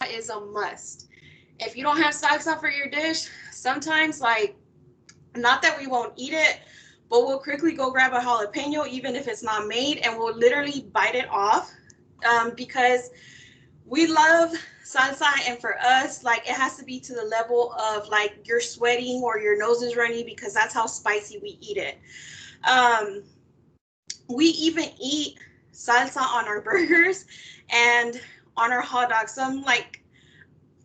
is a must. If you don't have salsa for your dish, sometimes, like, not that we won't eat it, but we'll quickly go grab a jalapeno, even if it's not made, and we'll literally bite it off, because we love salsa, and for us, like, it has to be to the level of, like, you're sweating or your nose is runny, because that's how spicy we eat it. Um, we even eat salsa on our burgers and on our hot dogs. Some, like,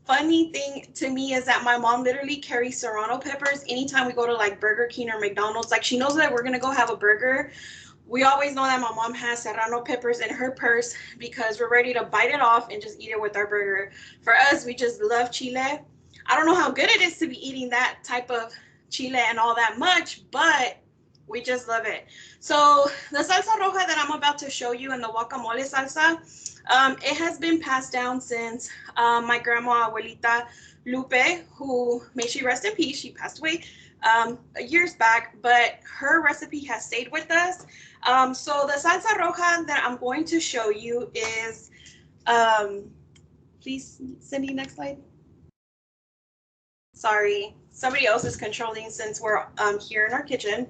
funny thing to me is that my mom literally carries serrano peppers anytime we go to, like, Burger King or McDonald's. Like, she knows that we're gonna go have a burger. We always know that my mom has serrano peppers in her purse because we're ready to bite it off and just eat it with our burger. For us, we just love chile. I don't know how good it is to be eating that type of chile and all that much, but we just love it. So the salsa roja that I'm about to show you and the guacamole salsa, it has been passed down since my grandma, abuelita Lupe, who, may she rest in peace, she passed away years back, but her recipe has stayed with us. So the salsa roja that I'm going to show you is, please, Cindy, next slide. Sorry, somebody else is controlling since we're here in our kitchen.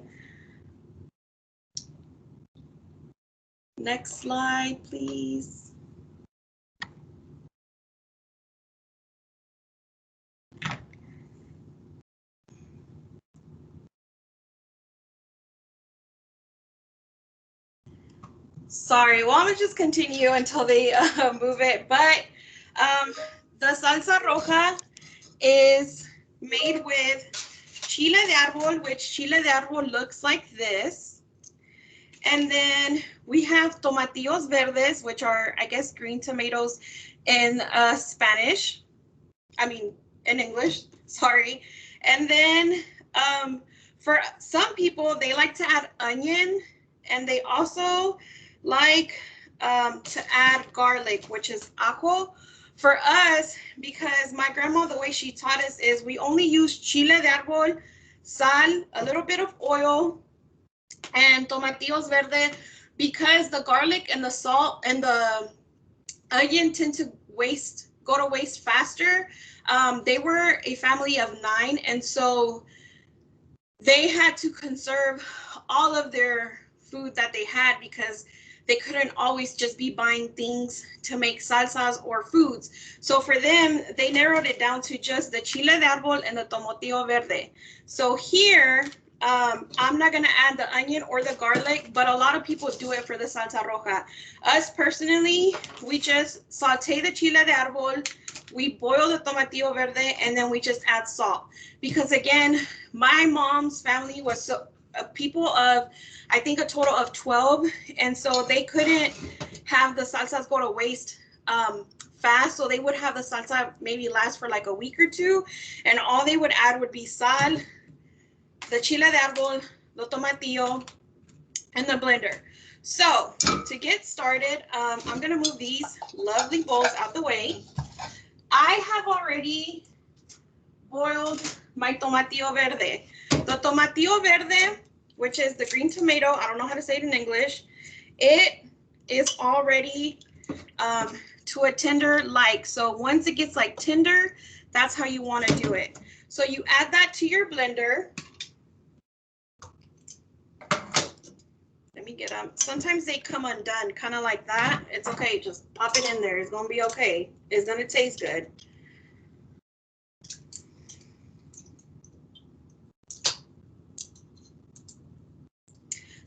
Next slide, please. Sorry, well, I'm gonna just continue until they move it. But the salsa roja is made with chile de árbol, which chile de árbol looks like this. And then we have tomatillos verdes, which are, I guess, green tomatoes in Spanish. I mean, in English, sorry. And then for some people, they like to add onion, and they also like to add garlic, which is ajo. For us, because my grandma, the way she taught us is we only use chile de árbol, sal, a little bit of oil, and tomatillos verde, because the garlic and the salt and the onion tend to go to waste faster. They were a family of 9, and so they had to conserve all of their food that they had because they couldn't always just be buying things to make salsas or foods. So for them, they narrowed it down to just the chile de árbol and the tomatillo verde. So here, I'm not gonna add the onion or the garlic, but a lot of people do it for the salsa roja. Us personally, we just saute the chile de árbol, we boil the tomatillo verde, and then we just add salt. Because again, my mom's family was people of, I think, a total of 12, and so they couldn't have the salsas go to waste fast, so they would have the salsa maybe last for like a week or two, and all they would add would be sal, the chile de árbol, the tomatillo, and the blender. So to get started, I'm gonna move these lovely bowls out the way. I have already boiled my tomatillo verde. The tomatillo verde, which is the green tomato, I don't know how to say it in English, it is already to a tender like. So once it gets like tender, that's how you want to do it. So you add that to your blender. Let me get them. Sometimes they come undone, kind of like that. It's okay, just pop it in there. It's gonna be okay. It's gonna taste good.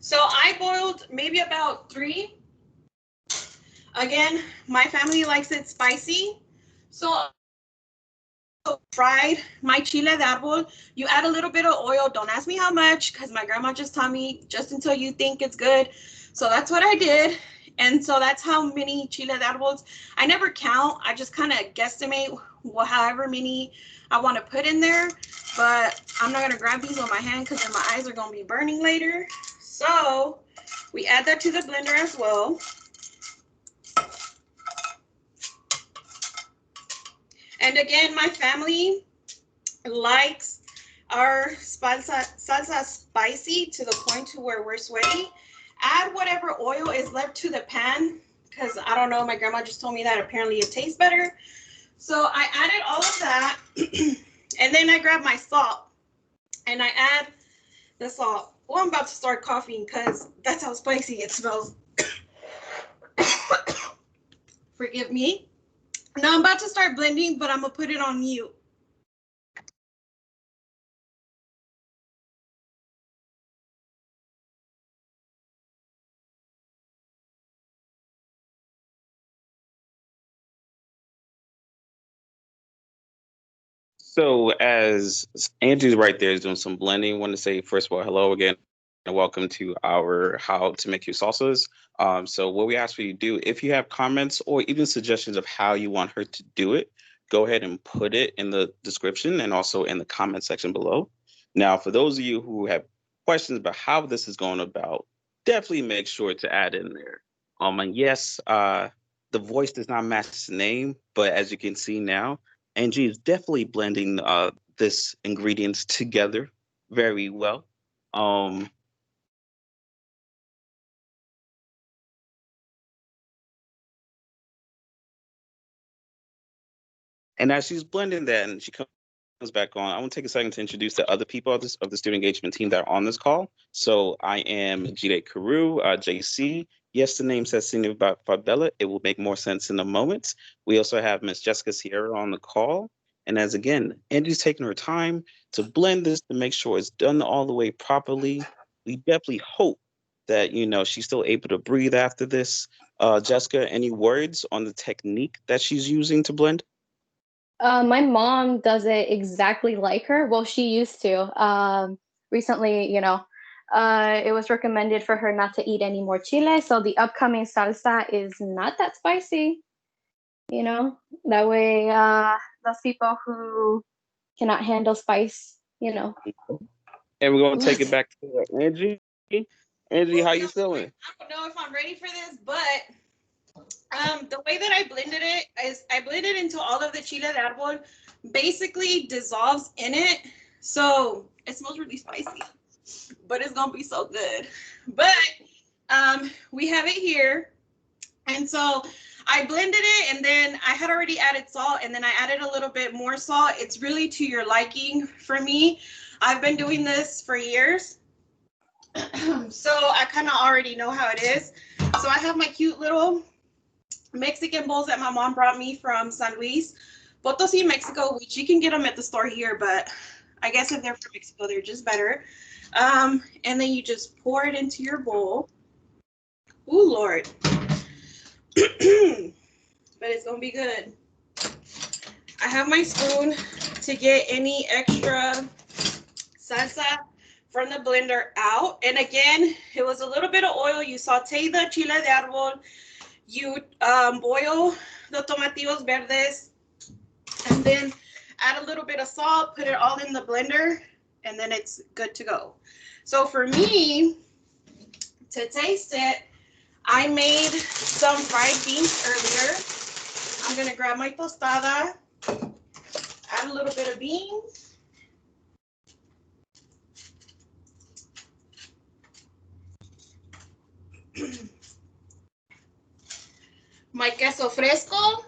So I boiled maybe about 3. Again, my family likes it spicy. So fried my chile de árbol. You add a little bit of oil. Don't ask me how much, because my grandma just taught me just until you think it's good. So that's what I did. And so that's how many chile de árboles. I never count. I just kind of guesstimate however many I want to put in there. But I'm not going to grab these with my hand because then my eyes are going to be burning later. So we add that to the blender as well. And again, my family likes our salsa spicy to the point to where we're sweaty. Add whatever oil is left to the pan, because I don't know, my grandma just told me that apparently it tastes better. So I added all of that, and then I grab my salt, and I add the salt. Well, I'm about to start coughing because that's how spicy it smells. Forgive me. Now I'm about to start blending, but I'm gonna put it on mute. So as Andrew's right there is doing some blending, I want to say first of all, hello again, and welcome to our How to Make Your Salsas. So what we ask for you to do, if you have comments or even suggestions of how you want her to do it, go ahead and put it in the description and also in the comment section below. Now, for those of you who have questions about how this is going about, definitely make sure to add in there. And yes, the voice does not match the name, but as you can see now, Angie is definitely blending this ingredients together very well. Um, and as she's blending that and she comes back on, I want to take a second to introduce the other people of the student engagement team that are on this call. So I am Jide Carew, JC. Yes, the name says Senior Fabella. It will make more sense in a moment. We also have Miss Jessica Sierra on the call. And as again, Angie's taking her time to blend this to make sure it's done all the way properly. We definitely hope that she's still able to breathe after this. Jessica, any words on the technique that she's using to blend? My mom does it exactly like her. Well, she used to. Recently, it was recommended for her not to eat any more chile. So the upcoming salsa is not that spicy, you know? That way, those people who cannot handle spice, And we're gonna take it back to Angie. Angie, how you feeling? I don't know if I'm ready for this, but the way that I blended it is I blended into all of the chile de árbol, basically dissolves in it. So it smells really spicy, but it's gonna be so good. But we have it here. And so I blended it, and then I had already added salt, and then I added a little bit more salt. It's really to your liking for me. I've been doing this for years. So I kind of already know how it is. So I have my cute little Mexican bowls that my mom brought me from San Luis Potosi, Mexico, which you can get them at the store here, but I guess if they're from Mexico, they're just better. And then you just pour it into your bowl. Ooh, Lord. But it's gonna be good. I have my spoon to get any extra salsa from the blender out. And again, it was a little bit of oil. You saute the chile de árbol. You boil the tomatillos verdes, and then add a little bit of salt, put it all in the blender, and then it's good to go. So for me, to taste it, I made some fried beans earlier. I'm gonna grab my tostada, add a little bit of beans. My queso fresco.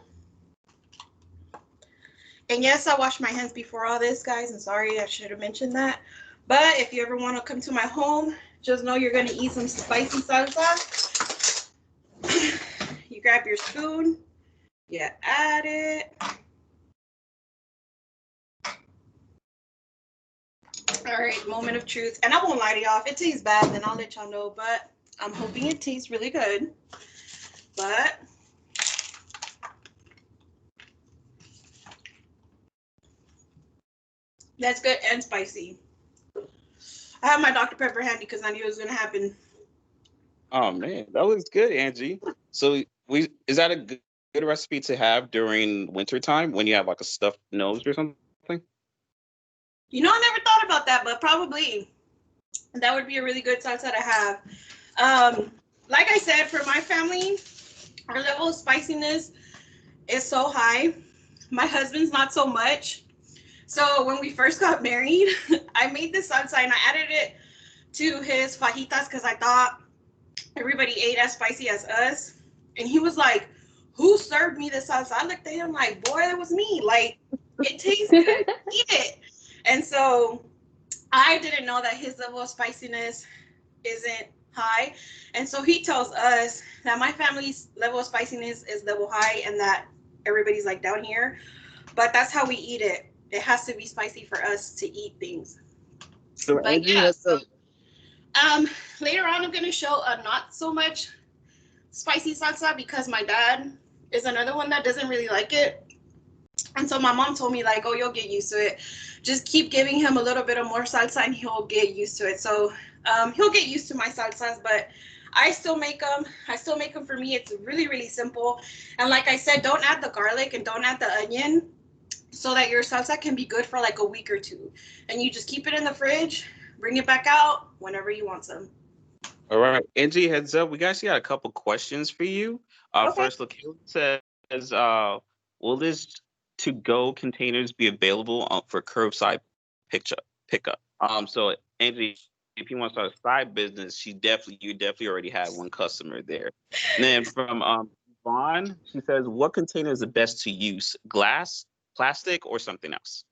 And yes, I washed my hands before all this, guys. I'm sorry, I should have mentioned that. But if you ever want to come to my home, just know you're going to eat some spicy salsa. You grab your spoon, you add it. All right, moment of truth. And I won't lie to y'all. If it tastes bad, then I'll let y'all know. But I'm hoping it tastes really good. But that's good and spicy. I have my Dr. Pepper handy because I knew it was going to happen. Oh man, that was good, Angie. So we is that a good recipe to have during winter time when you have like a stuffed nose or something? You know, I never thought about that, but probably that would be a really good salsa to have. Like I said, for my family, our level of spiciness is so high. My husband's not so much. So when we first got married, I made this salsa and I added it to his fajitas because I thought everybody ate as spicy as us. And he was like, who served me the salsa? I looked at him like, boy, it was me. Like, it tastes good. Eat it. And so I didn't know that his level of spiciness isn't high. And so he tells us that my family's level of spiciness is level high and that everybody's like down here. But that's how we eat it. It has to be spicy for us to eat things. So But Angie yeah, has so later on I'm gonna show a not so much spicy salsa because my dad is another one that doesn't really like it. And so my mom told me like, oh, you'll get used to it. Just keep giving him a little bit of more salsa and he'll get used to it. So he'll get used to my salsas, but I still make them. I still make them for me. It's really, really simple. And like I said, don't add the garlic and don't add the onion so that your salsa can be good for like a week or two. And you just keep it in the fridge, bring it back out whenever you want some. All right, Angie, heads up. We actually got a couple questions for you. Okay. First, Lakayla says, will this to-go containers be available for curbside pickup? So Angie, if you want to start a side business, you definitely already have one customer there. And then from Vaughn, she says, what container is the best to use? Glass, plastic, or something else?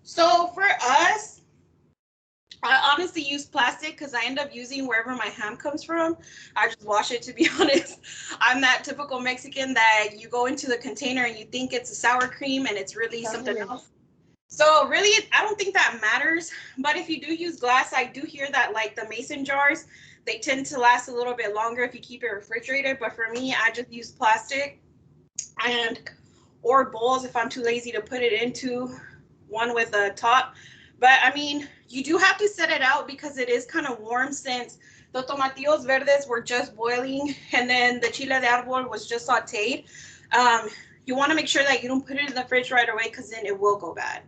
So for us, I honestly use plastic because I end up using wherever my ham comes from. I just wash it, to be honest. I'm that typical Mexican that you go into the container and you think it's a sour cream and it's really something else. So really, I don't think that matters. But if you do use glass, I do hear that like the mason jars, they tend to last a little bit longer if you keep it refrigerated. But for me, I just use plastic and or bowls if I'm too lazy to put it into one with a top. But I mean, you do have to set it out because it is kind of warm since the tomatillos verdes were just boiling and then the chile de árbol was just sauteed. You want to make sure that you don't put it in the fridge right away because then it will go bad.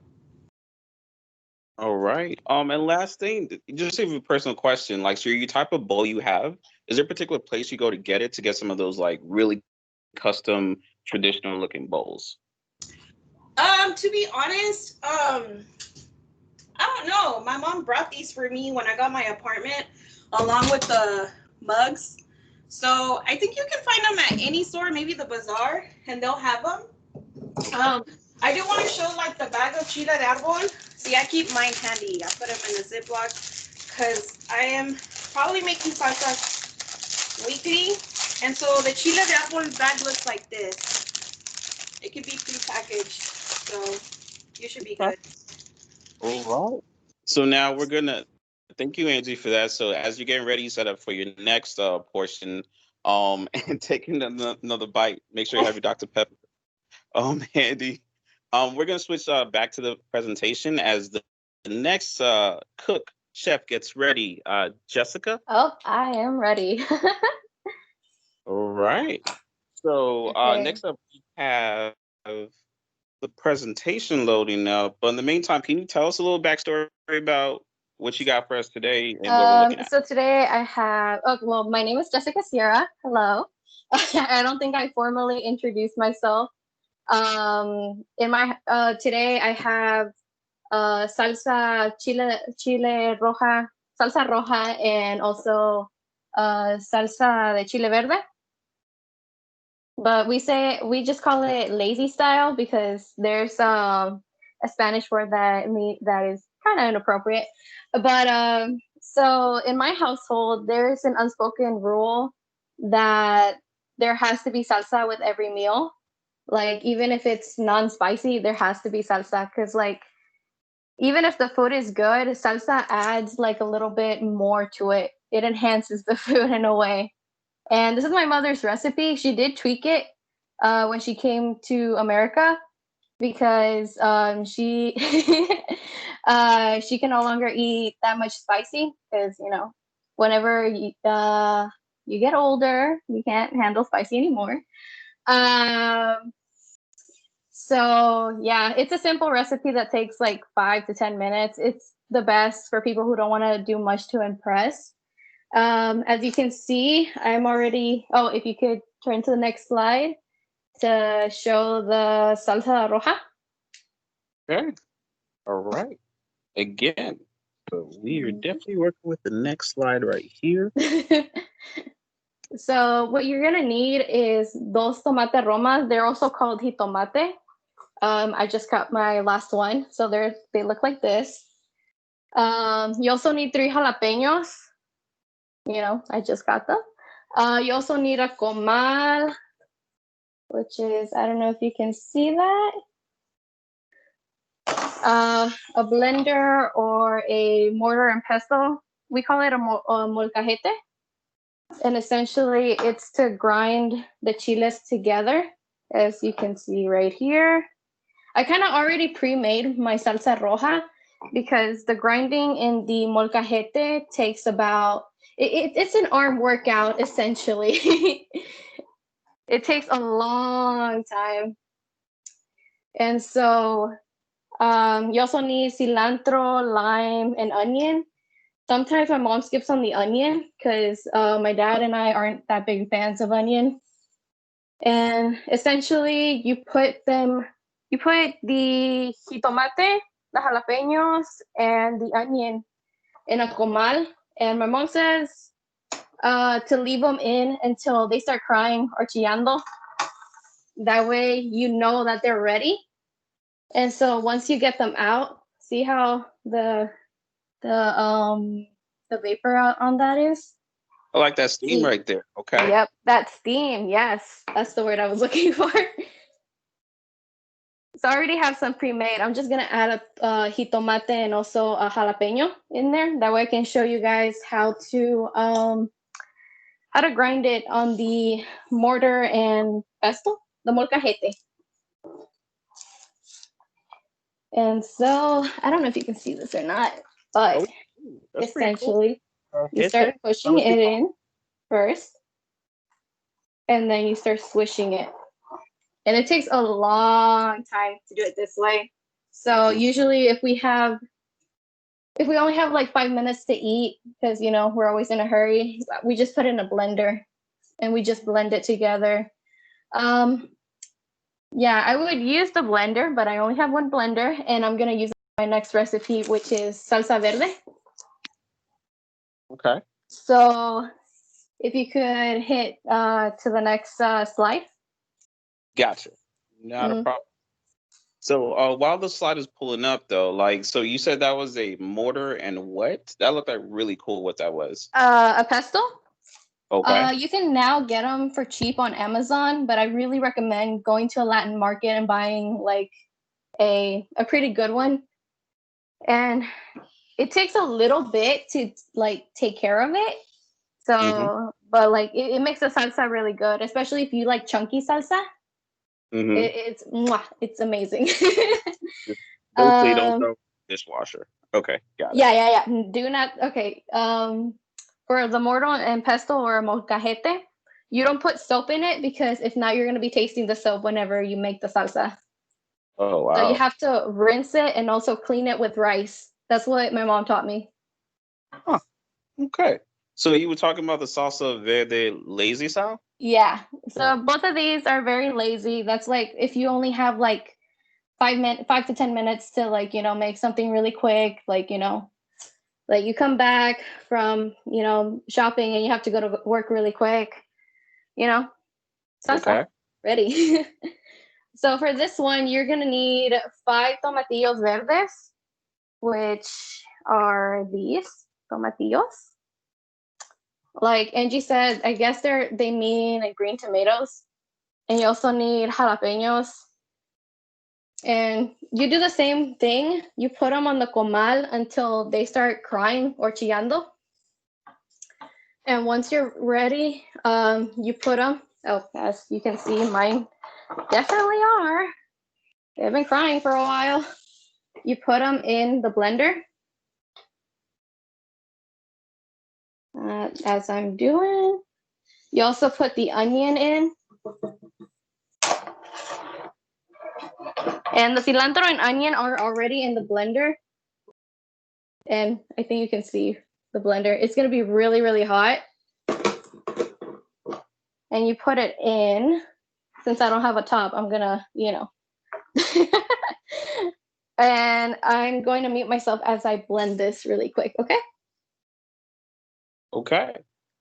All right. And last thing, just a personal question, like, so your type of bowl you have, is there a particular place you go to get some of those like really custom traditional looking bowls? To be honest, I don't know. My mom brought these for me when I got my apartment, along with the mugs. So I think you can find them at any store, maybe the bazaar, and they'll have them. I do want to show like the bag of chile de árbol. See, I keep mine handy. I put them in a Ziploc because I am probably making salsa weekly. And so the chile de árbol bag looks like this. It could be pre-packaged, so you should be good. All right. So now we're gonna thank you, Angie, for that. So as you're getting ready, set up for your next portion, and taking another bite, make sure you have your Dr. Pepper. Andy, we're gonna switch back to the presentation as the next cook chef gets ready. Jessica. Oh, I am ready. All right. So Okay. next up we have the presentation loading up. But in the meantime, can you tell us a little backstory about what you got for us today and what we're looking at? So today I have, oh, well, my name is Jessica Sierra. Hello. I don't think I formally introduced myself. In my, today I have salsa salsa roja, and also salsa de chile verde. But we just call it lazy style because there's a Spanish word that is kind of inappropriate. But so in my household, there's an unspoken rule that there has to be salsa with every meal. Like even if it's non-spicy, there has to be salsa because like even if the food is good, salsa adds like a little bit more to it. It enhances the food in a way. And this is my mother's recipe. She did tweak it when she came to America because she can no longer eat that much spicy because whenever you get older, you can't handle spicy anymore. Um, so yeah, it's a simple recipe that takes like 5 to 10 minutes. It's the best for people who don't want to do much to impress. As you can see, I'm already, oh, if you could turn to the next slide to show the salsa roja. Okay. All right. Again, so we are definitely working with the next slide right here. So what you're gonna need is dos tomate romas. They're also called jitomate. I just got my last one, so they look like this. You also need 3 jalapenos. You know, I just got them. You also need a comal, which is, I don't know if you can see that. A blender or a mortar and pestle. We call it a molcajete. And essentially it's to grind the chiles together, as you can see right here. I kind of already pre-made my salsa roja because the grinding in the molcajete takes about, it's an arm workout essentially. It takes a long time. And so you also need cilantro, lime, and onion. Sometimes my mom skips on the onion because my dad and I aren't that big fans of onion. And essentially you put the jitomate, the jalapenos, and the onion in a comal. And my mom says to leave them in until they start crying or chillando. That way you know that they're ready. And so once you get them out, see how the vapor out on that is? I like that steam right there. Okay. Yep, that steam. Yes, that's the word I was looking for. So I already have some pre-made. I'm just gonna add a jitomate and also a jalapeno in there. That way I can show you guys how to grind it on the mortar and pestle, the molcajete. And so I don't know if you can see this or not, but essentially you start pushing it in first, and then you start swishing it. And it takes a long time to do it this way. So usually if we only have like 5 minutes to eat, because you know we're always in a hurry, we just put it in a blender and we just blend it together. Yeah, I would use the blender, but I only have one blender, and I'm gonna use my next recipe, which is salsa verde. Okay. So if you could hit to the next slide. Gotcha. Not a problem. So while the slide is pulling up though, like, so you said that was a mortar and what? That looked like really cool what that was. A pestle. Okay. You can now get them for cheap on Amazon, but I really recommend going to a Latin market and buying like a pretty good one. And it takes a little bit to like take care of it. So, but like it makes the salsa really good, especially if you like chunky salsa. It's amazing. Mostly don't throw dishwasher. Okay, got it. Yeah. Do not. Okay. For the mortar and pestle or molcajete, you don't put soap in it because if not, you're going to be tasting the soap whenever you make the salsa. Oh, wow. So you have to rinse it and also clean it with rice. That's what my mom taught me. Huh. Okay. So you were talking about the salsa verde lazy style? Yeah. So both of these are very lazy. That's like if you only have like 5 to 10 minutes to like, make something really quick, like, like you come back from, shopping and you have to go to work really quick, salsa, ready. So for this one, you're going to need 5 tomatillos verdes, which are these tomatillos. Like Angie said, I guess they mean like green tomatoes. And you also need jalapenos. And you do the same thing. You put them on the comal until they start crying or chillando. And once you're ready, you put them. Oh, as you can see, mine definitely are. They've been crying for a while. You put them in the blender. As I'm doing. You also put the onion in. And the cilantro and onion are already in the blender. And I think you can see the blender. It's going to be really, really hot. And you put it in. Since I don't have a top, I'm going to, And I'm going to mute myself as I blend this really quick, okay? Okay.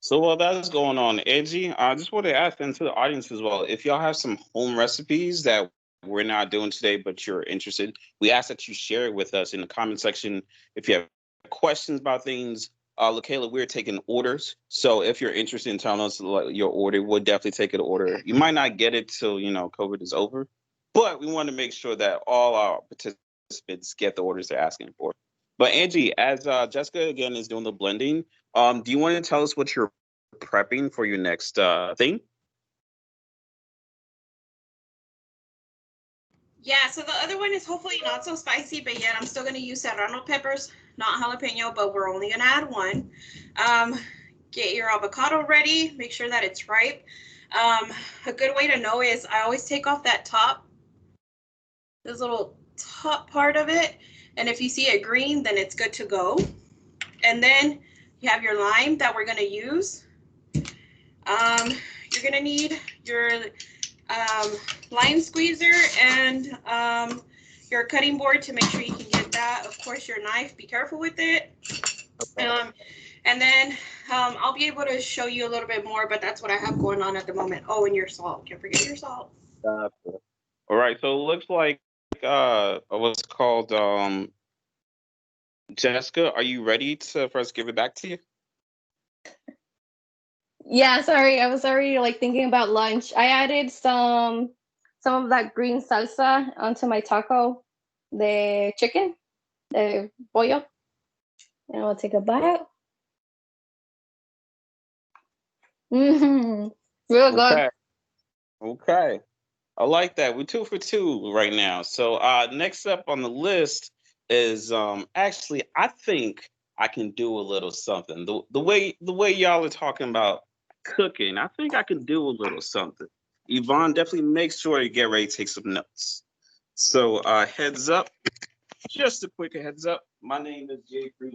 So while that's going on, Angie, I just want to ask into the audience as well. If y'all have some home recipes that we're not doing today, but you're interested, we ask that you share it with us in the comment section. If you have questions about things, LaKayla, we're taking orders. So if you're interested in telling us your order, we'll definitely take an order. You might not get it till, COVID is over, but we want to make sure that all our participants get the orders they're asking for. But Angie, as Jessica again is doing the blending, do you want to tell us what you're prepping for your next thing? Yeah, so the other one is hopefully not so spicy, but yet I'm still going to use serrano peppers, not jalapeno, but we're only going to add one. Get your avocado ready. Make sure that it's ripe. A good way to know is I always take off that top, this little top part of it. And if you see it green, then it's good to go. And then you have your lime that we're going to use. You're going to need your lime squeezer and your cutting board to make sure you can get that. Of course, your knife, be careful with it. And then I'll be able to show you a little bit more, but that's what I have going on at the moment. Oh, and your salt. Can't forget your salt. All right. So it looks like what's called Jessica, are you ready for us to give it back to you? Yeah, sorry. I was already thinking about lunch. I added some of that green salsa onto my taco, the chicken, the pollo. And I'll take a bite. Real good. Okay. I like that. We're 2 for 2 right now. So next up on the list is actually I think I can do a little something. The way y'all are talking about cooking, I think I can do a little something. Yvonne, definitely make sure you get ready to take some notes. So heads up, just a quick heads up. My name is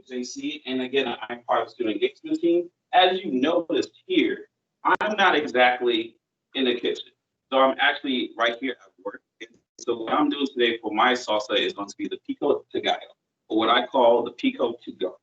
JC, and again, I'm part of the student engagement team. As you noticed here, I'm not exactly in the kitchen. So I'm actually right here at work. So what I'm doing today for my salsa is going to be the pico to gallo, or what I call the pico to go.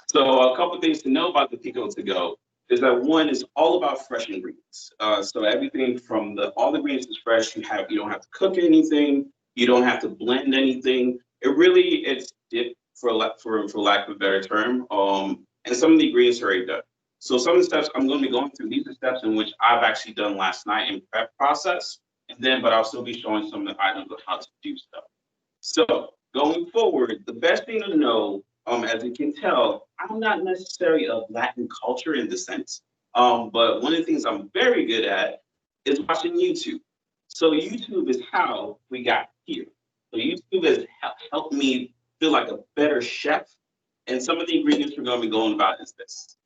So a couple of things to know about the pico to go is that one is all about fresh ingredients. So everything from all the ingredients is fresh. You don't have to cook anything. You don't have to blend anything. It's dipped for lack of a better term. And some of the ingredients are already done. So some of the steps I'm going to be going through, these are steps in which I've actually done last night in prep process. But I'll still be showing some of the items of how to do stuff. So going forward, the best thing to know, as you can tell, I'm not necessarily of Latin culture in the sense. But one of the things I'm very good at is watching YouTube. So YouTube is how we got here. So YouTube has helped me feel like a better chef. And some of the ingredients we're going to be going about is this.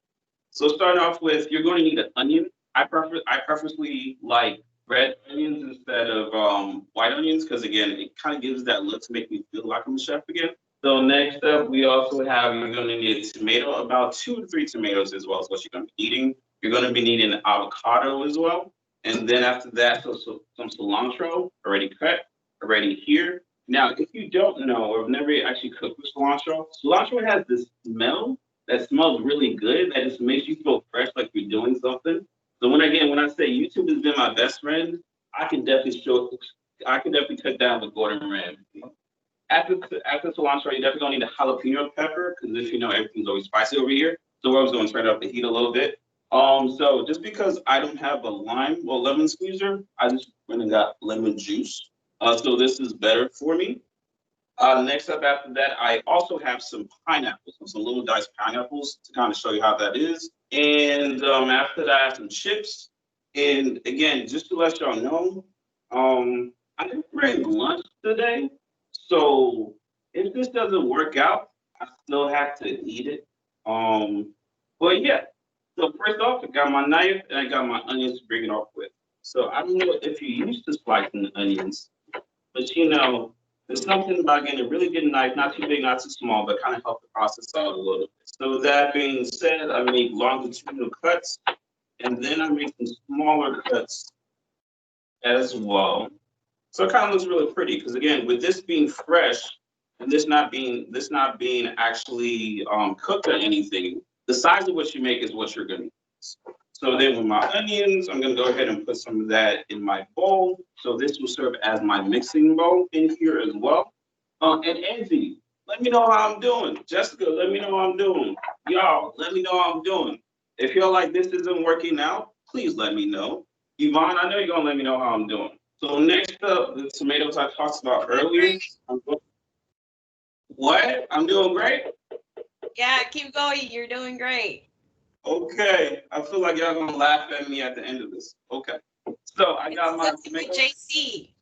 So starting off with, you're going to need an onion. I purposely like red onions instead of white onions because again, it kind of gives that look to make me feel like I'm a chef again. So next up, we also have, you're going to need a tomato, about 2 to 3 tomatoes as well as what you're going to be needing. You're going to be needing an avocado as well. And then after that, so some cilantro already cut, already here. Now, if you don't know or have never actually cooked with cilantro has this smell that smells really good that just makes you feel fresh, like you're doing something. So when I say YouTube has been my best friend, I can definitely cut down with Gordon Ramsay. After cilantro, you're definitely gonna need a jalapeno pepper because if you know everything's always spicy over here. So I was gonna turn up the heat a little bit. So just because I don't have a lemon squeezer, I just went and got lemon juice. So this is better for me. Next up after that, I also have some pineapples, some little diced pineapples to kind of show you how that is. And after that, I have some chips. And again, just to let y'all know, I didn't bring lunch today. So if this doesn't work out, I still have to eat it. But yeah, so first off, I got my knife and I got my onions to bring it off with. So I don't know if you're used to slicing the onions, but there's something about getting a really good knife, not too big, not too small, but kind of help the process out a little bit. So that being said, I make longitudinal cuts, and then I make some smaller cuts as well. So it kind of looks really pretty because again, with this being fresh and this not being actually cooked or anything, the size of what you make is what you're gonna eat. So then with my onions, I'm gonna go ahead and put some of that in my bowl. So this will serve as my mixing bowl in here as well. And Angie, let me know how I'm doing. Jessica, let me know how I'm doing. Y'all, let me know how I'm doing. If you're like this isn't working out, please let me know. Yvonne, I know you're gonna let me know how I'm doing. So next up, the tomatoes I talked about earlier. What? I'm doing great? Yeah, keep going. You're doing great. Okay. I feel like y'all gonna laugh at me at the end of this. Okay. So I got my tomatoes. JC.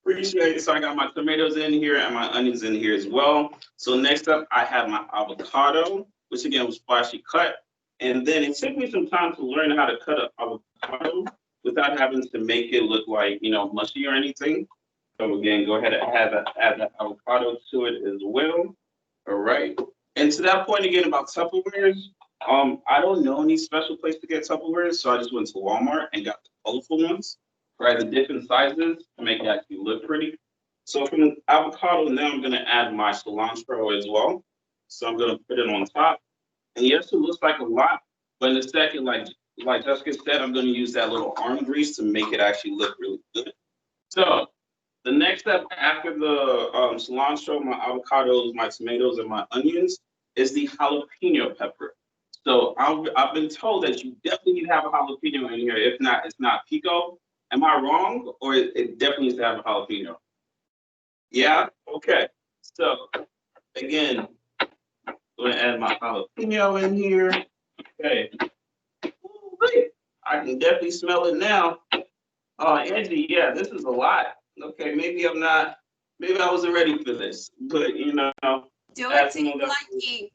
Appreciate it. So I got my tomatoes in here and my onions in here as well. So next up, I have my avocado, which again was flashly cut. And then it took me some time to learn how to cut an avocado without having to make it look like, mushy or anything. So again, go ahead and add the avocado to it as well. All right. And to that point again about Tupperwares, I don't know any special place to get Tupperwares, so I just went to Walmart and got the colorful ones, right? The different sizes to make it actually look pretty. So from the avocado, now I'm gonna add my cilantro as well. So I'm gonna put it on top. And yes, it looks like a lot, but in a second, like Jessica said, I'm gonna use that little arm grease to make it actually look really good. So the next step after the cilantro, my avocados, my tomatoes, and my onions is the jalapeno pepper. So I've been told that you definitely need to have a jalapeno in here. If not, it's not pico. Am I wrong? Or it definitely needs to have a jalapeno? Yeah? Okay. So again, I'm going to add my jalapeno in here. Okay. Ooh-wee. I can definitely smell it now. Angie, yeah, this is a lot. Okay, maybe I wasn't ready for this, but do it to your liking.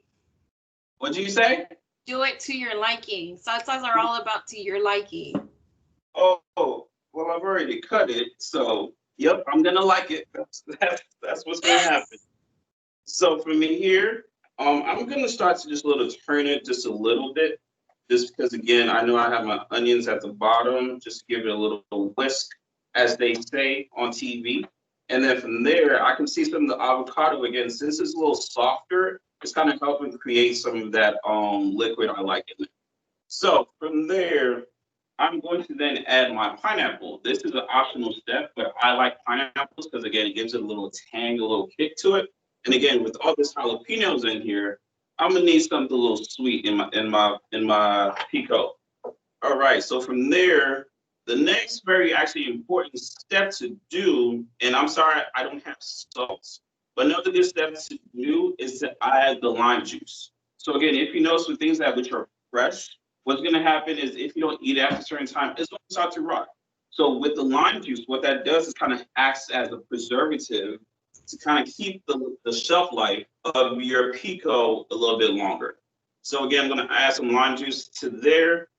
What'd you say? Do it to your liking. Salsas are all about to your liking. Oh, well, I've already cut it, so yep, I'm gonna like it. That's what's gonna happen. So for me here, I'm gonna start to just turn it just a little bit, just because again, I know I have my onions at the bottom, just to give it a little whisk, as they say on TV. And then from there, I can see some of the avocado again, since it's a little softer, it's kind of helping create some of that liquid I like in it. So from there, I'm going to then add my pineapple. This is an optional step, but I like pineapples because again, it gives it a little tang, a little kick to it. And again, with all this jalapenos in here, I'm gonna need something a little sweet in my pico. All right, so from there, the next very actually important step to do, and I'm sorry I don't have salt, but another good step to do is to add the lime juice. So again, if you notice with things that which are fresh, what's gonna happen is if you don't eat it after a certain time, it's gonna start to rot. So with the lime juice, what that does is kind of acts as a preservative to kind of keep the shelf life of your pico a little bit longer. So again, I'm gonna add some lime juice to there.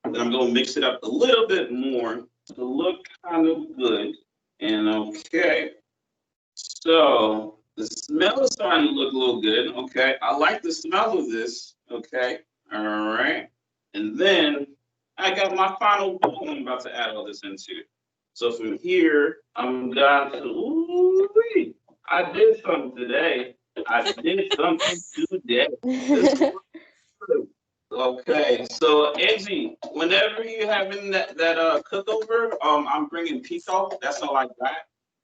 Then I'm gonna mix it up a little bit more to look kind of good. And okay, so the smell is starting to look a little good. Okay, I like the smell of this. Okay, all right. And then I got my final bowl I'm about to add all this into. So from here, I'm down to, ooh, I did something today. I did something today. Okay, so Angie, whenever you're having that cookover, I'm bringing pico. That's all I got.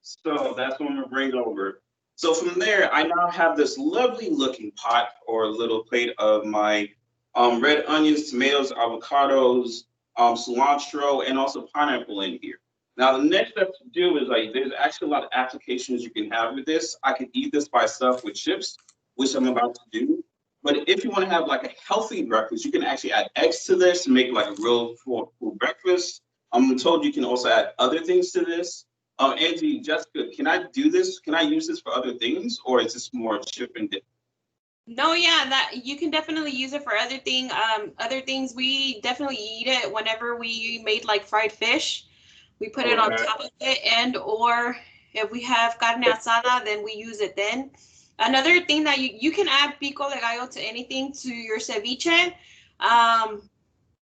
So that's what I'm gonna bring over. So from there, I now have this lovely looking pot or little plate of my red onions, tomatoes, avocados, cilantro, and also pineapple in here. Now the next step to do is there's actually a lot of applications you can have with this. I could eat this by itself with chips, which I'm about to do. But if you want to have like a healthy breakfast, you can actually add eggs to this to make like a real full breakfast. I'm told you can also add other things to this. Angie, Jessica, can I do this? Can I use this for other things, or is this more chip and dip? No, yeah, that you can definitely use it for other things. We definitely eat it whenever we made like fried fish. We put it on top of it, and or if we have carne asada, then we use it then. Another thing that you can add pico de gallo to anything, to your ceviche.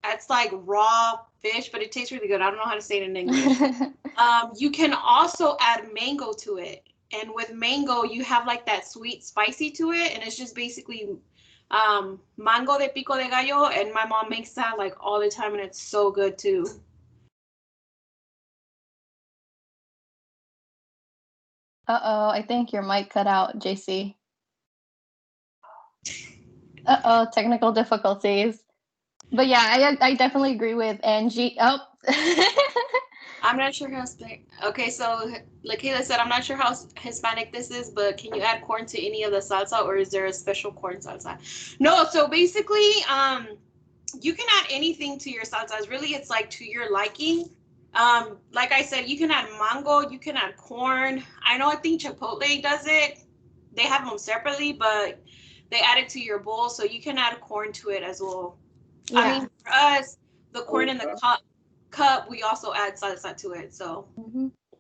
That's like raw fish, but it tastes really good. I don't know how to say it in English. You can also add mango to it. And with mango, you have like that sweet spicy to it. And it's just basically mango de pico de gallo, and my mom makes that like all the time, and it's so good too. Uh-oh, I think your mic cut out, JC. Uh-oh, technical difficulties. But yeah, I definitely agree with Angie. Oh. I'm not sure how Hispanic. Okay, so like Kayla said, I'm not sure how Hispanic this is, but can you add corn to any of the salsa, or is there a special corn salsa? No, so basically, you can add anything to your salsas. Really, it's like to your liking. Like I said, you can add mango, you can add corn. I think Chipotle does it. They have them separately, but they add it to your bowl, so you can add corn to it as well. Yeah. I mean, for us, the corn in the cup, we also add salsa to it. So.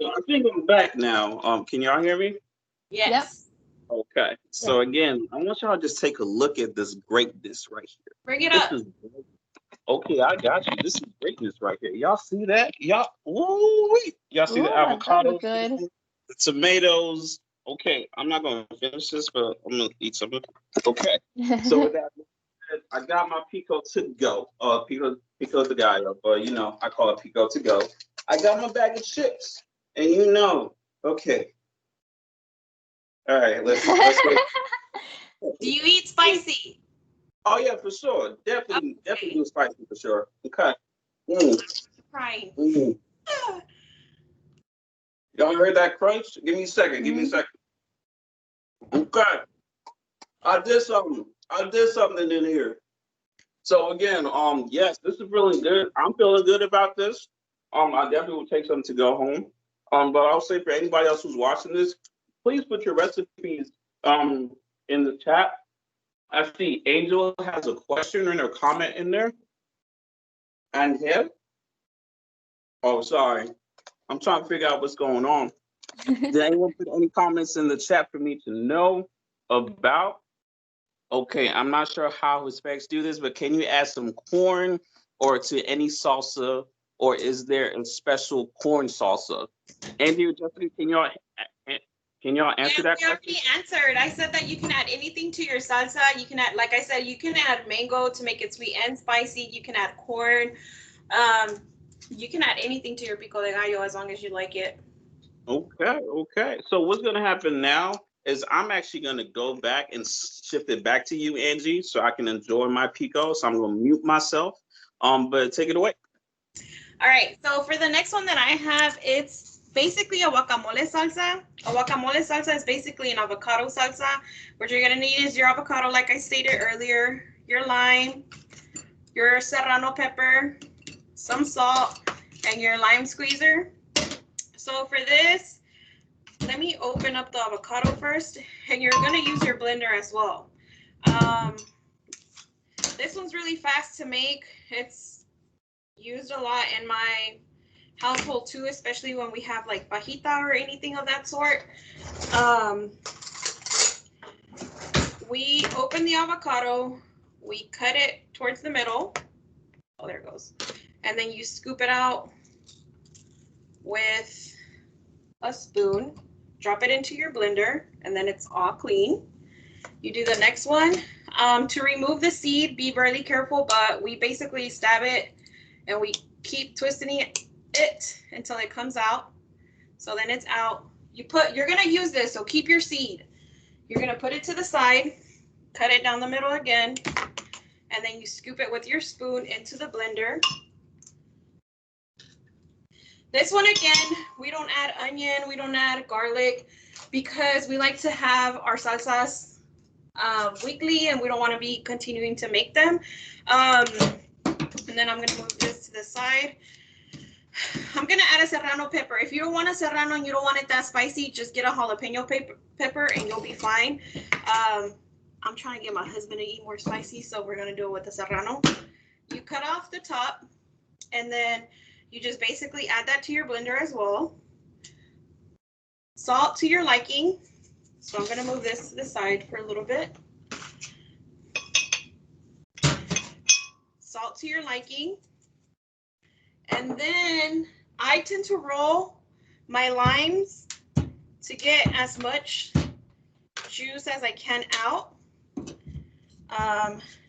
I think I'm back now. Can y'all hear me? Yes. Yep. Okay. So again, I want y'all to just take a look at this greatness right here. Bring it up. Okay, I got you. This is greatness right here. Y'all see that? Y'all, y'all see the avocado, the tomatoes. Okay, I'm not gonna finish this, but I'm gonna eat some of it. Okay. So with that, I got my pico to go. Pico de gallo, but you know, I call it pico to go. I got my bag of chips, and you know, okay. All right, let's go. Do you eat spicy? Oh yeah, for sure. Definitely do spicy for sure. Okay. Mm. Crying. Mm. Y'all heard that crunch? Give me a second. Give me a second. Okay. I did something in here. So again, yes, this is really good. I'm feeling good about this. I definitely will take something to go home. But I'll say for anybody else who's watching this, please put your recipes in the chat. I see Angel has a question and a comment in there. And here. Oh, sorry. I'm trying to figure out what's going on. Did anyone put any comments in the chat for me to know about? Okay, I'm not sure how Hispanics do this, but can you add some corn or to any salsa, or is there a special corn salsa? Andy, Jessica, can y'all answer that question? I already answered. I said that you can add anything to your salsa. You can add, like I said, you can add mango to make it sweet and spicy. You can add corn. You can add anything to your pico de gallo as long as you like it. Okay. So what's gonna happen now is I'm actually gonna go back and shift it back to you, Angie, so I can enjoy my pico. So I'm gonna mute myself. But take it away. All right. So for the next one that I have, it's basically a guacamole salsa. A guacamole salsa is basically an avocado salsa. What you're gonna need is your avocado, like I stated earlier, your lime, your serrano pepper, some salt, and your lime squeezer. So for this, let me open up the avocado first, and you're gonna use your blender as well. This one's really fast to make. It's used a lot in my household too, especially when we have like fajita or anything of that sort. We open the avocado, we cut it towards the middle. Oh, there it goes. And then you scoop it out with a spoon, drop it into your blender, and then it's all clean. You do the next one. To remove the seed, be really careful, but we basically stab it and we keep twisting it until it comes out. So then it's out. You're gonna use this, so keep your seed. You're gonna put it to the side, cut it down the middle again, and then you scoop it with your spoon into the blender. This one, again, we don't add onion, we don't add garlic, because we like to have our salsas weekly, and we don't want to be continuing to make them. And then I'm going to move this to the side. I'm going to add a serrano pepper. If you don't want a serrano and you don't want it that spicy, just get a jalapeno pepper and you'll be fine. I'm trying to get my husband to eat more spicy, so we're going to do it with the serrano. You cut off the top, and then you just basically add that to your blender as well. Salt to your liking. So I'm going to move this to the side for a little bit. Salt to your liking. And then I tend to roll my limes to get as much juice as I can out.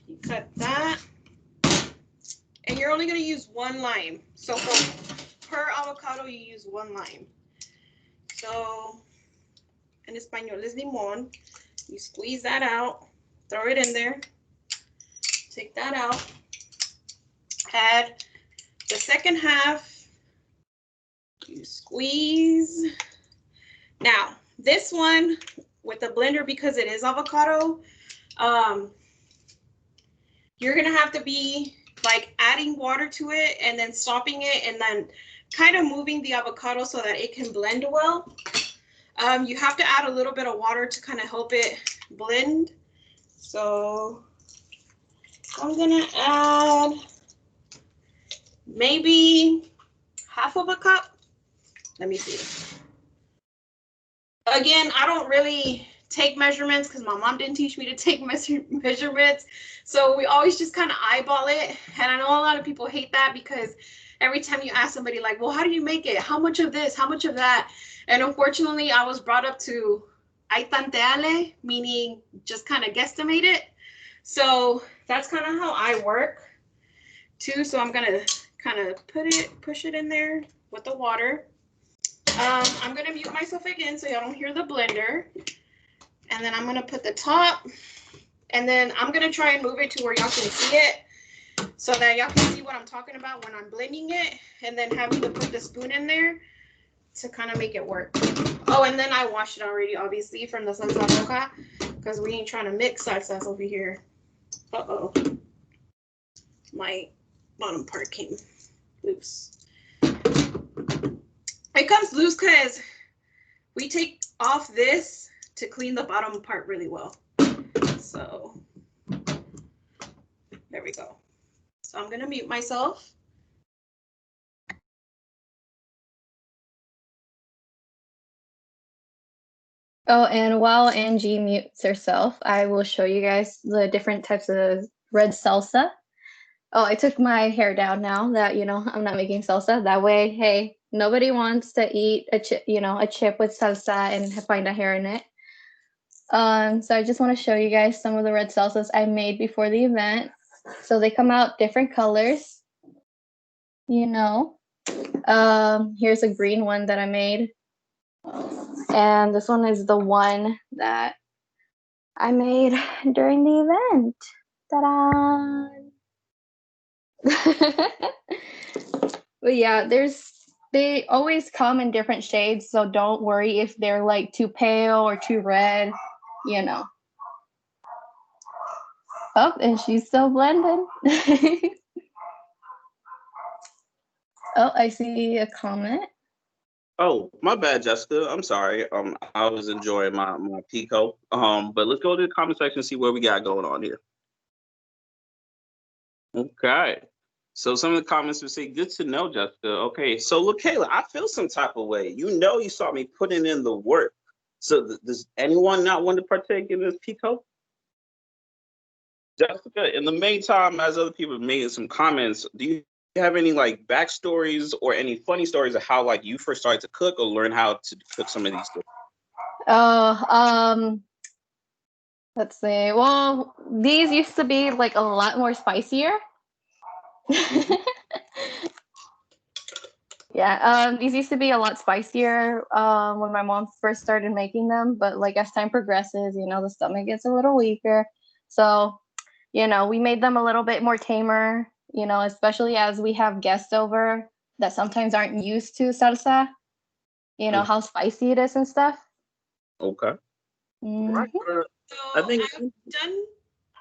You cut that. And you're only going to use 1 lime. So per avocado, you use 1 lime. So, en español es limón. You squeeze that out, throw it in there, take that out, add the second half, you squeeze. Now, this one with the blender, because it is avocado, you're going to have to be like adding water to it and then stopping it and then kind of moving the avocado so that it can blend well. You have to add a little bit of water to kind of help it blend. So I'm gonna add maybe half of a cup. Let me see. Again, I don't really take measurements because my mom didn't teach me to take measurements. So we always just kind of eyeball it. And I know a lot of people hate that because every time you ask somebody like, well, how do you make it? How much of this? How much of that? And unfortunately, I was brought up to ay tanteale, meaning just kind of guesstimate it. So that's kind of how I work too. So I'm going to kind of push it in there with the water. I'm going to mute myself again so y'all don't hear the blender. And then I'm going to put the top. And then I'm going to try and move it to where y'all can see it so that y'all can see what I'm talking about when I'm blending it. And then having to put the spoon in there to kind of make it work. Oh, and then I washed it already, obviously, from the salsa roja, because we ain't trying to mix salsas over here. Uh-oh. My bottom part came loose. It comes loose because we take off this to clean the bottom part really well. So there we go. So I'm gonna mute myself. Oh, and while Angie mutes herself, I will show you guys the different types of red salsa. Oh, I took my hair down now that, you know, I'm not making salsa. That way, hey, nobody wants to eat a chip, you know, a chip with salsa and find a hair in it. So I just want to show you guys some of the red salsas I made before the event. So they come out different colors, you know. Here's a green one that I made. And this one is the one that I made during the event. Ta-da! But yeah, they always come in different shades, so don't worry if they're like too pale or too red, you know. Oh, and she's still blending. Oh, I see a comment. Oh, my bad, Jessica. I'm sorry. I was enjoying my pico. But let's go to the comment section and see what we got going on here. Okay. So some of the comments would say, good to know, Jessica. Okay. So look, Kayla, I feel some type of way. You know, you saw me putting in the work. So does anyone not want to partake in this pico? Jessica, in the meantime, as other people have made some comments, do you have any like backstories or any funny stories of how like you first started to cook or learn how to cook some of these things? Let's see. Well, these used to be like a lot more spicier. Yeah, these used to be a lot spicier when my mom first started making them, but like as time progresses, you know, the stomach gets a little weaker. So, you know, we made them a little bit more tamer, you know, especially as we have guests over that sometimes aren't used to salsa, you know, how spicy it is and stuff. Okay. Right. So I've done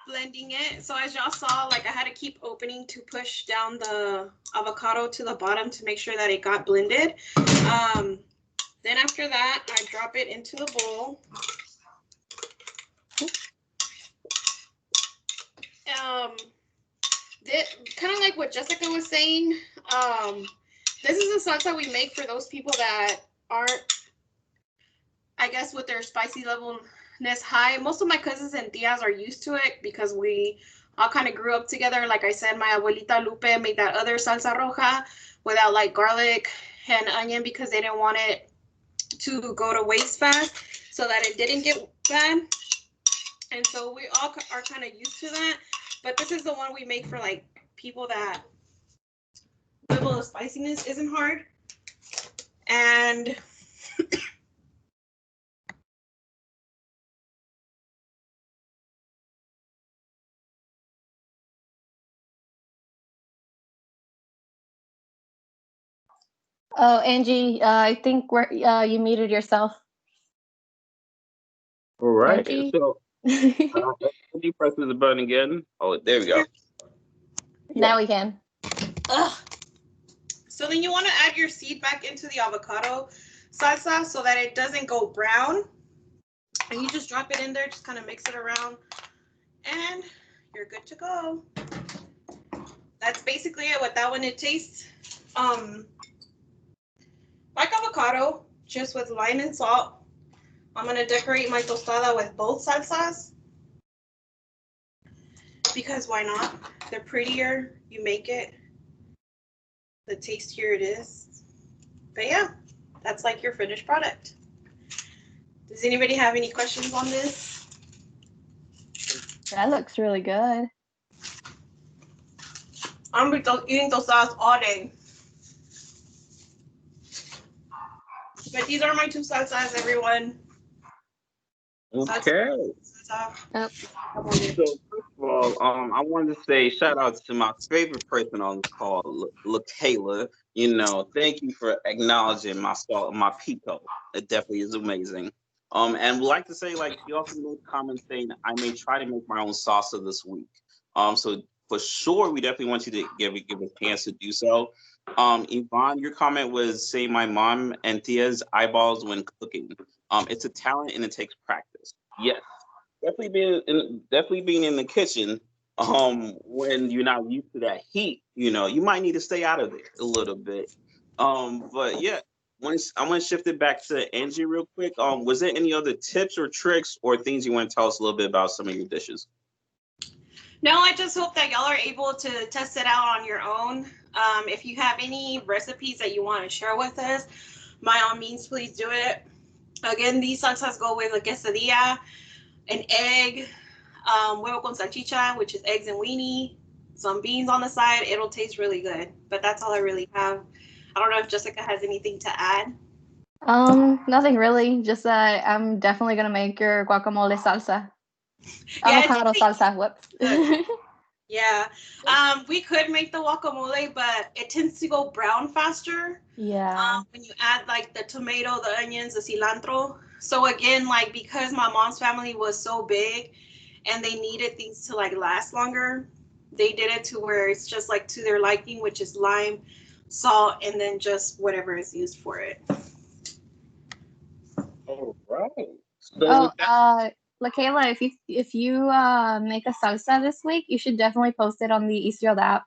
blending it. So as y'all saw, like I had to keep opening to push down the avocado to the bottom to make sure that it got blended. Then after that, I drop it into the bowl. Kind of like what Jessica was saying, this is a salsa we make for those people that aren't, I guess, with their spicy levelness high. Most of my cousins and tias are used to it because we all kind of grew up together. Like I said, my abuelita Lupe made that other salsa roja without like garlic and onion because they didn't want it to go to waste fast so that it didn't get bad. And so we all are kind of used to that. But this is the one we make for like people that level of spiciness isn't hard. And Oh, Angie, I think you muted yourself. All right. Angie? So Angie presses the button again. Oh, there we go. Now we can. ugh. So then you want to add your seed back into the avocado salsa so that it doesn't go brown. And you just drop it in there, just kind of mix it around, and you're good to go. That's basically it with that one. It tastes like avocado, just with lime and salt. I'm going to decorate my tostada with both salsas because why not? They're prettier. You make it, the tastier it is. But yeah, that's like your finished product. Does anybody have any questions on this? That looks really good. I'm eating tostadas all day. But these are my two salsas, everyone. Okay. Oh. So first of all, I wanted to say shout out to my favorite person on this call, LaKayla. You know, thank you for acknowledging my salt, my pico. It definitely is amazing. And would like to say, like, she also made comments saying I may try to make my own salsa this week. So for sure, we definitely want you to give a chance to do so. Yvonne, your comment was saying my mom and Tia's eyeballs when cooking. It's a talent and it takes practice. Yes, definitely being in the kitchen when you're not used to that heat, you might need to stay out of it a little bit. But yeah, I want to shift it back to Angie real quick. Was there any other tips or tricks or things you want to tell us a little bit about some of your dishes? No, I just hope that y'all are able to test it out on your own. If you have any recipes that you want to share with us, by all means, please do it. Again, these salsas go with a quesadilla, an egg, huevo con salchicha, which is eggs and weenie, some beans on the side. It'll taste really good. But that's all I really have. I don't know if Jessica has anything to add. Nothing really. Just I'm definitely gonna make your guacamole salsa. Yeah, Avocado salsa. Whoops. Yeah. We could make the guacamole, but it tends to go brown faster. Yeah. When you add like the tomato, the onions, the cilantro. So again, like because my mom's family was so big and they needed things to like last longer, they did it to where it's just like to their liking, which is lime, salt, and then just whatever is used for it. All right. So LaKayla, if you make a salsa this week, you should definitely post it on the Israel app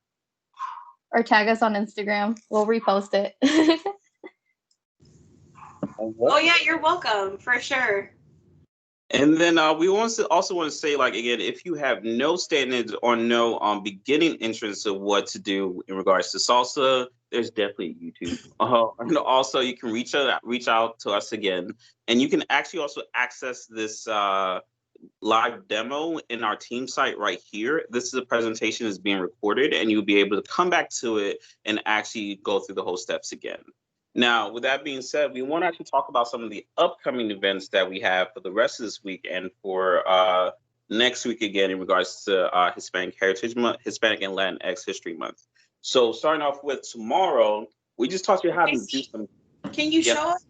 or tag us on Instagram. We'll repost it. Oh yeah, you're welcome for sure. And then we also want to say, like, again, if you have no standards or no beginning interest of what to do in regards to salsa, there's definitely YouTube. And also you can reach out to us again, and you can actually also access this live demo in our team site right here. This is a presentation that's being recorded, and you'll be able to come back to it and actually go through the whole steps again. Now, with that being said, we want to actually talk about some of the upcoming events that we have for the rest of this week and for next week again in regards to Hispanic Heritage Month, Hispanic and Latinx History Month. So starting off with tomorrow, we just talked about how to do some. Can you show us?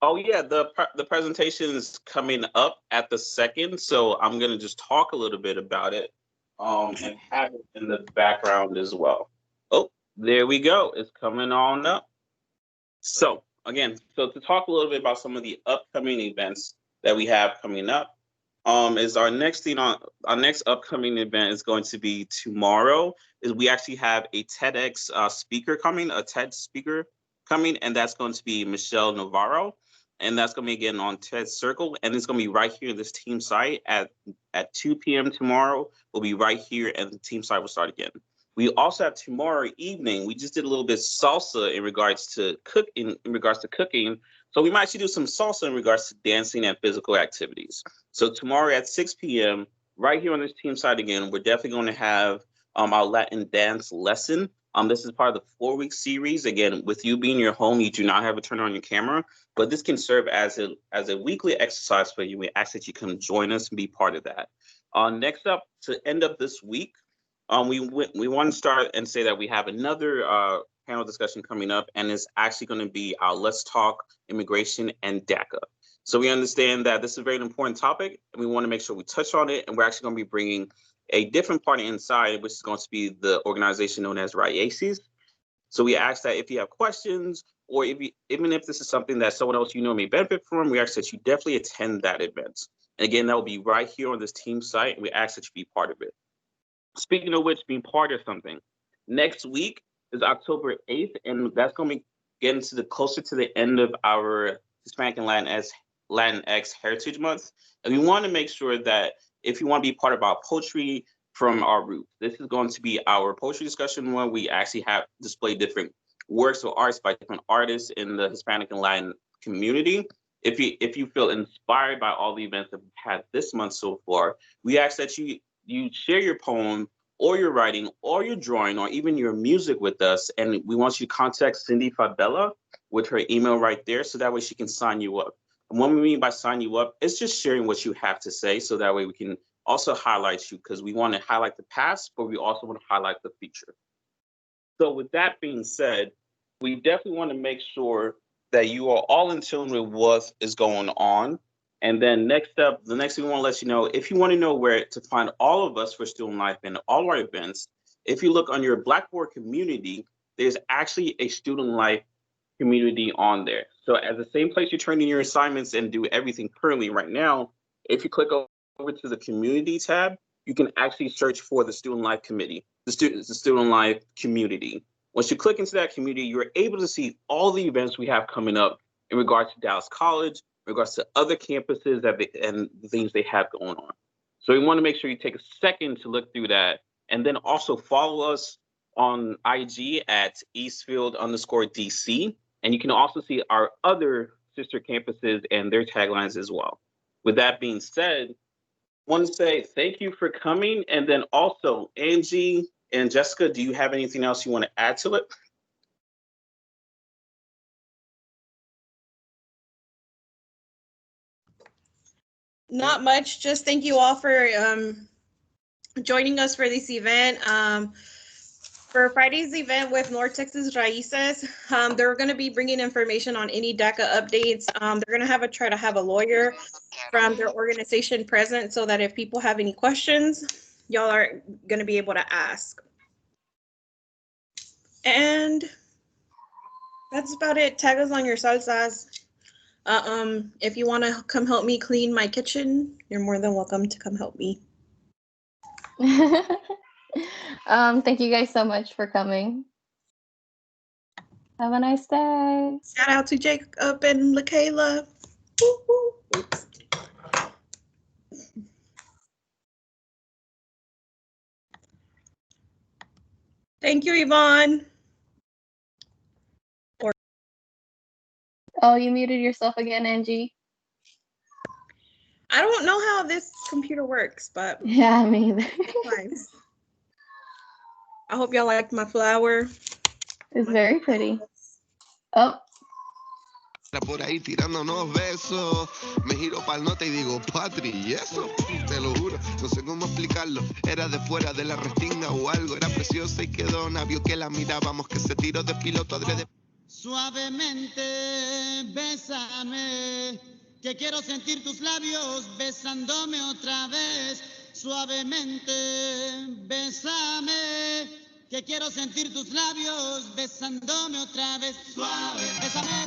Oh yeah, the presentation is coming up at the second, so I'm gonna just talk a little bit about it, and have it in the background as well. Oh, there we go. It's coming on up. So again, so to talk a little bit about some of the upcoming events that we have coming up, is our next upcoming event is going to be tomorrow. Is we actually have a TEDx a TED speaker coming, and that's going to be Michelle Navarro, and that's going to be again on TED Circle, and it's going to be right here in this team site at 2 p.m. tomorrow. We'll be right here, and the team site will start again. We also have tomorrow evening. We just did a little bit salsa in regards to cooking. So we might actually do some salsa in regards to dancing and physical activities. So tomorrow at 6 p.m. right here on this team side again, we're definitely going to have our Latin dance lesson. This is part of the 4-week series. Again, with you being in your home, you do not have to turn on your camera, but this can serve as a weekly exercise for you. We ask that you come join us and be part of that. Next up, to end up this week, we want to start and say that we have another panel discussion coming up, and it's actually going to be our Let's Talk Immigration and DACA. So we understand that this is a very important topic, and we want to make sure we touch on it, and we're actually going to be bringing a different party inside, which is going to be the organization known as RIACES. So we ask that if you have questions, or even if this is something that someone else you know may benefit from, we ask that you definitely attend that event. And again, that will be right here on this team site, and we ask that you be part of it. Speaking of which, being part of something, next week is October 8th, and that's going to be getting closer to the end of our Hispanic and Latinx Heritage Month. And we want to make sure that if you want to be part of our poetry from our roots, this is going to be our poetry discussion one. We actually have displayed different works of arts by different artists in the Hispanic and Latin community. If you feel inspired by all the events that we've had this month so far, we ask that you share your poem or your writing or your drawing or even your music with us. And we want you to contact Cindy Fabella with her email right there, so that way she can sign you up. And what we mean by sign you up, it's just sharing what you have to say, so that way we can also highlight you, because we want to highlight the past, but we also want to highlight the future. So with that being said, we definitely want to make sure that you are all in tune with what is going on. And then next up, the next thing we want to let you know, if you want to know where to find all of us for Student Life and all our events, if you look on your Blackboard community, there's actually a Student Life community on there. So at the same place you turn in your assignments and do everything currently right now, if you click over to the community tab, you can actually search for the Student Life Committee, the Student Life community. Once you click into that community, you're able to see all the events we have coming up in regards to Dallas College, in regards to other campuses and the things they have going on. So we want to make sure you take a second to look through that, and then also follow us on IG at Eastfield_DC. And you can also see our other sister campuses and their taglines as well. With that being said, I want to say thank you for coming. And then also, Angie and Jessica, do you have anything else you want to add to it? Not much. Just thank you all for joining us for this event. For Friday's event with North Texas Raíces, they're going to be bringing information on any DACA updates. They're going to try to have a lawyer from their organization present, so that if people have any questions, y'all are going to be able to ask. And that's about it. Tag us on your salsas. If you want to come help me clean my kitchen, you're more than welcome to come help me. Thank you guys so much for coming. Have a nice day. Shout out to Jacob and LaKayla. Oops. Thank you, Yvonne. Oh, you muted yourself again, Angie. I don't know how this computer works, but yeah, me either. Nice. I hope y'all liked my flower. It's very pretty. Oh. Por ahí tirándonos besos, me giro pa'l norte y digo, Patri, ¿y eso? Te lo juro, no sé cómo explicarlo. Era de fuera de la restinga o algo, era preciosa y quedó vio que la mirábamos, que se tiró de piloto adrede. Suavemente, bésame, que quiero sentir tus labios besándome otra vez. Suavemente, bésame, que quiero sentir tus labios besándome otra vez. Suave, bésame.